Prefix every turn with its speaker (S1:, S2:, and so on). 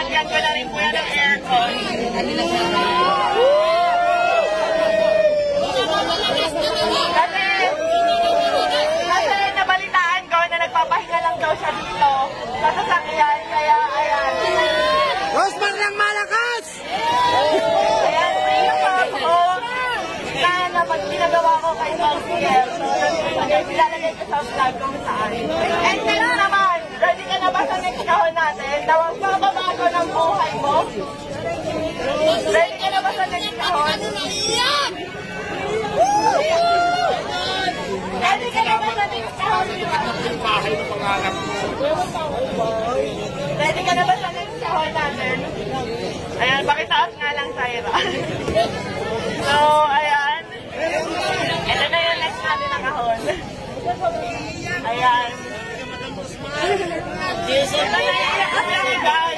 S1: Lalagyan ko na rin po yan ng aircon. Kasi nabalitaan ko na nagpapahinga lang daw siya dito sa sasakyan. Kaya ayan.
S2: Rosmar ng Malakas!
S1: Ayan, freedom ako na pag ginagawa ko kay Oscar. Ilalagay ko sa vlog kung saan. And next naman, ready ka na ba sa next kahon natin? Na magbabago ng buhay mo? Ready ka na ba sa next kahon? Ready ka na ba sa next kahon? Ready ka na ba sa next kahon natin? Ayan, pakitaas nga lang, Tyra. So, ayan. Ito na yung next natin na kahon. Ayan. Ito na yung next natin, guys.